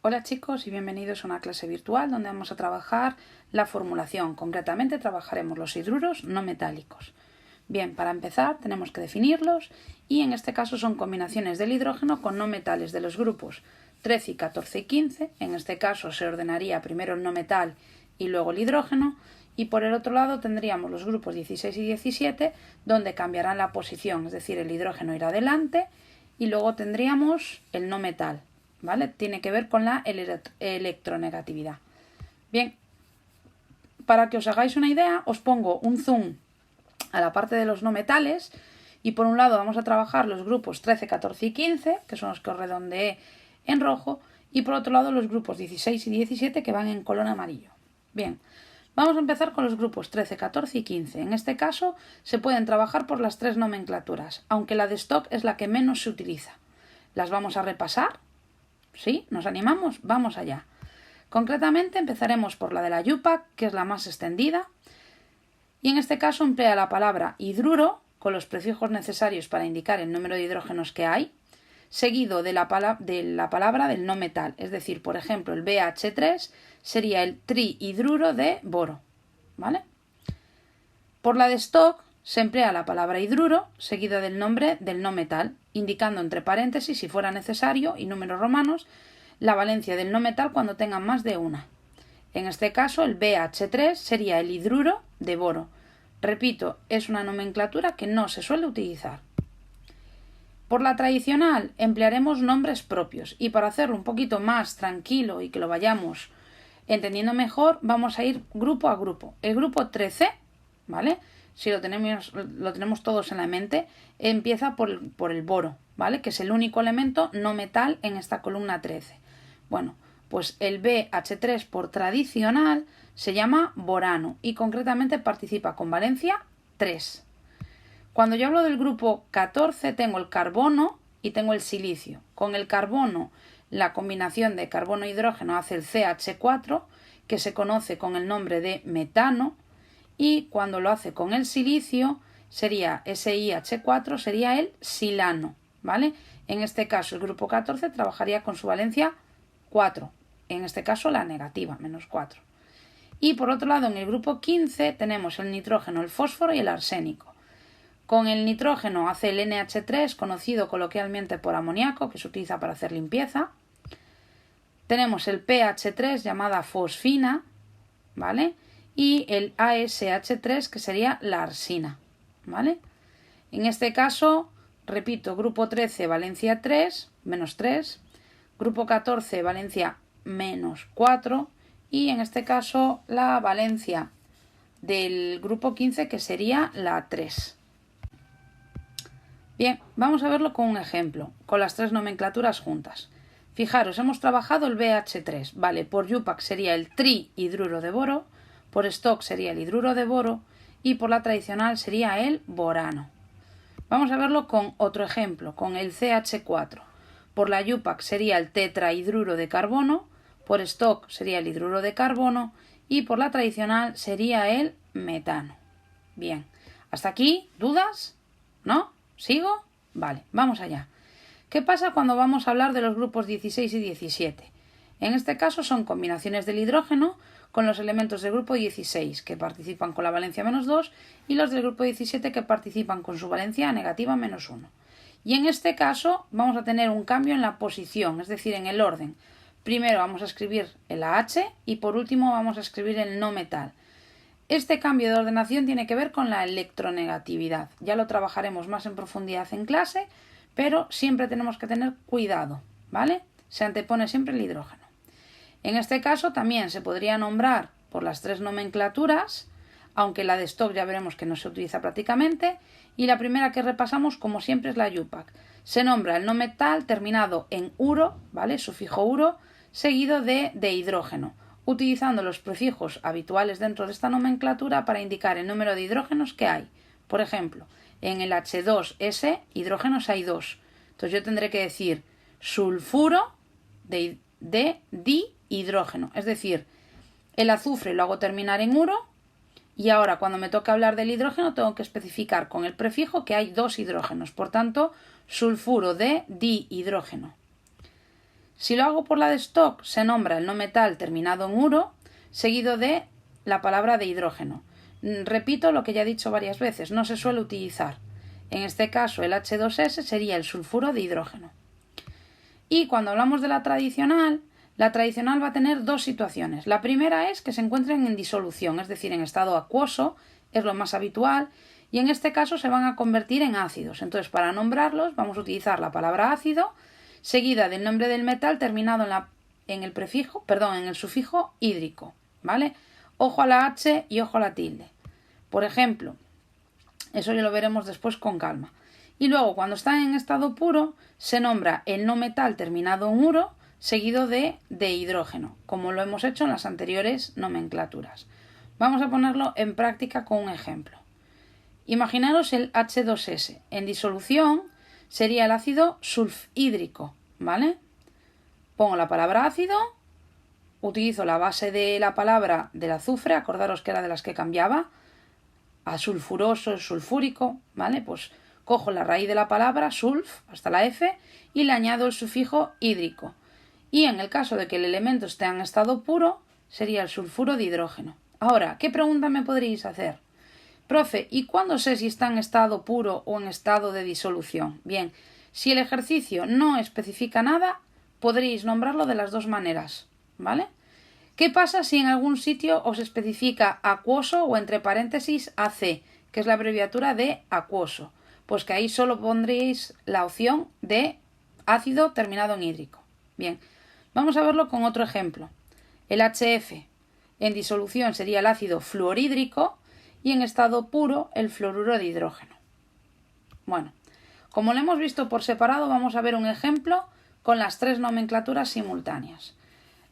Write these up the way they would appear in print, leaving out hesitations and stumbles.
Hola chicos y bienvenidos a una clase virtual donde vamos a trabajar la formulación. Concretamente trabajaremos los hidruros no metálicos. Bien, para empezar tenemos que definirlos y en este caso son combinaciones del hidrógeno con no metales de los grupos 13, 14 y 15. En este caso se ordenaría primero el no metal y luego el hidrógeno. Y por el otro lado tendríamos los grupos 16 y 17 donde cambiarán la posición, es decir, el hidrógeno irá adelante y luego tendríamos el no metal. ¿Vale? Tiene que ver con la electronegatividad. Bien, para que os hagáis una idea, os pongo un zoom a la parte de los no metales y por un lado vamos a trabajar los grupos 13, 14 y 15, que son los que os redondeé en rojo, y por otro lado los grupos 16 y 17 que van en color amarillo. Bien, vamos a empezar con los grupos 13, 14 y 15. En este caso se pueden trabajar por las tres nomenclaturas, aunque la de stock es la que menos se utiliza. Las vamos a repasar. ¿Sí? ¿Nos animamos? Vamos allá. Concretamente empezaremos por la de la UPAC, que es la más extendida, y en este caso emplea la palabra hidruro con los prefijos necesarios para indicar el número de hidrógenos que hay, seguido de la palabra del no metal, es decir, por ejemplo, el BH3 sería el trihidruro de boro, ¿vale? Por la de stock se emplea la palabra hidruro seguida del nombre del no metal, indicando entre paréntesis, si fuera necesario, y números romanos, la valencia del no metal cuando tengan más de una. En este caso, el BH3 sería el hidruro de boro. Repito, es una nomenclatura que no se suele utilizar. Por la tradicional emplearemos nombres propios y para hacerlo un poquito más tranquilo y que lo vayamos entendiendo mejor, vamos a ir grupo a grupo. El grupo 13, ¿vale? Si lo tenemos todos en la mente, empieza por el boro, ¿vale? Que es el único elemento no metal en esta columna 13. Bueno, pues el BH3 por tradicional se llama borano y concretamente participa con valencia 3. Cuando yo hablo del grupo 14 tengo el carbono y tengo el silicio. Con el carbono, la combinación de carbono e hidrógeno hace el CH4, que se conoce con el nombre de metano, y cuando lo hace con el silicio sería SiH4, sería el silano, ¿vale? En este caso el grupo 14 trabajaría con su valencia 4, en este caso la negativa, menos 4. Y por otro lado en el grupo 15 tenemos el nitrógeno, el fósforo y el arsénico. Con el nitrógeno hace el NH3, conocido coloquialmente por amoníaco, que se utiliza para hacer limpieza. Tenemos el PH3 llamada fosfina, ¿vale? Y el ASH3 que sería la arsina, ¿vale? En este caso, repito, grupo 13 valencia 3, menos 3, grupo 14 valencia menos 4 y en este caso la valencia del grupo 15 que sería la 3. Bien, vamos a verlo con un ejemplo, con las tres nomenclaturas juntas. Fijaros, hemos trabajado el BH3, ¿vale? Por UPAC sería el trihidruro de boro, por stock sería el hidruro de boro y por la tradicional sería el borano. Vamos a verlo con otro ejemplo, con el CH4. Por la UPAC sería el tetrahidruro de carbono, por stock sería el hidruro de carbono y por la tradicional sería el metano. Bien, ¿hasta aquí? ¿Dudas? ¿No? ¿Sigo? Vale, vamos allá. ¿Qué pasa cuando vamos a hablar de los grupos 16 y 17? En este caso son combinaciones del hidrógeno con los elementos del grupo 16 que participan con la valencia menos 2 y los del grupo 17 que participan con su valencia negativa menos 1. Y en este caso vamos a tener un cambio en la posición, es decir, en el orden. Primero vamos a escribir el AH y por último vamos a escribir el no metal. Este cambio de ordenación tiene que ver con la electronegatividad. Ya lo trabajaremos más en profundidad en clase, pero siempre tenemos que tener cuidado, ¿vale? Se antepone siempre el hidrógeno. En este caso también se podría nombrar por las tres nomenclaturas, aunque la de stock ya veremos que no se utiliza prácticamente, y la primera que repasamos como siempre es la UPAC. Se nombra el no metal terminado en uro, ¿vale? Sufijo uro, seguido de hidrógeno, utilizando los prefijos habituales dentro de esta nomenclatura para indicar el número de hidrógenos que hay. Por ejemplo, en el H2S hidrógenos hay 2. Entonces yo tendré que decir sulfuro de dihidrógeno. Es decir, el azufre lo hago terminar en uro y ahora cuando me toque hablar del hidrógeno tengo que especificar con el prefijo que hay 2 hidrógenos. Por tanto, sulfuro de dihidrógeno. Si lo hago por la de stock, se nombra el no metal terminado en uro, seguido de la palabra de hidrógeno. Repito lo que ya he dicho varias veces, no se suele utilizar. En este caso el H2S sería el sulfuro de hidrógeno. Y cuando hablamos de la tradicional va a tener dos situaciones. La primera es que se encuentren en disolución, es decir, en estado acuoso, es lo más habitual, y en este caso se van a convertir en ácidos. Entonces, para nombrarlos vamos a utilizar la palabra ácido, seguida del nombre del metal terminado en el sufijo hídrico, ¿vale? Ojo a la H y ojo a la tilde. Por ejemplo, eso ya lo veremos después con calma. Y luego, cuando está en estado puro, se nombra el no metal terminado en uro, seguido de hidrógeno, como lo hemos hecho en las anteriores nomenclaturas. Vamos a ponerlo en práctica con un ejemplo. Imaginaros el H2S. En disolución sería el ácido sulfhídrico, ¿vale? Pongo la palabra ácido, utilizo la base de la palabra del azufre, acordaros que era de las que cambiaba, a sulfuroso, sulfúrico, ¿vale? Pues cojo la raíz de la palabra, sulf, hasta la F, y le añado el sufijo hídrico. Y en el caso de que el elemento esté en estado puro, sería el sulfuro de hidrógeno. Ahora, ¿qué pregunta me podríais hacer? Profe, ¿y cuándo sé si está en estado puro o en estado de disolución? Bien, si el ejercicio no especifica nada, podréis nombrarlo de las dos maneras, ¿vale? ¿Qué pasa si en algún sitio os especifica acuoso o entre paréntesis AC, que es la abreviatura de acuoso? Pues que ahí solo pondréis la opción de ácido terminado en hídrico. Bien, vamos a verlo con otro ejemplo. El HF en disolución sería el ácido fluorhídrico y en estado puro el fluoruro de hidrógeno. Bueno, como lo hemos visto por separado, vamos a ver un ejemplo con las tres nomenclaturas simultáneas.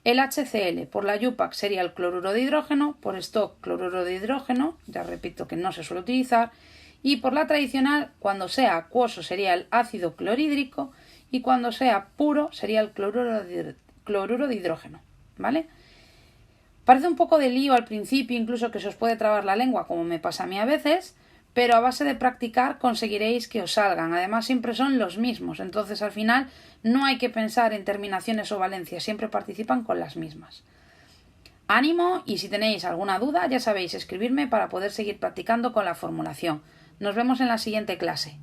El HCl por la UPAC sería el cloruro de hidrógeno, por stock cloruro de hidrógeno, ya repito que no se suele utilizar, y por la tradicional, cuando sea acuoso sería el ácido clorhídrico y cuando sea puro sería el cloruro de hidrógeno, ¿vale? Parece un poco de lío al principio, incluso que se os puede trabar la lengua, como me pasa a mí a veces, pero a base de practicar conseguiréis que os salgan. Además, siempre son los mismos, entonces al final no hay que pensar en terminaciones o valencias, siempre participan con las mismas. Ánimo, y si tenéis alguna duda, ya sabéis, escribirme para poder seguir practicando con la formulación. Nos vemos en la siguiente clase.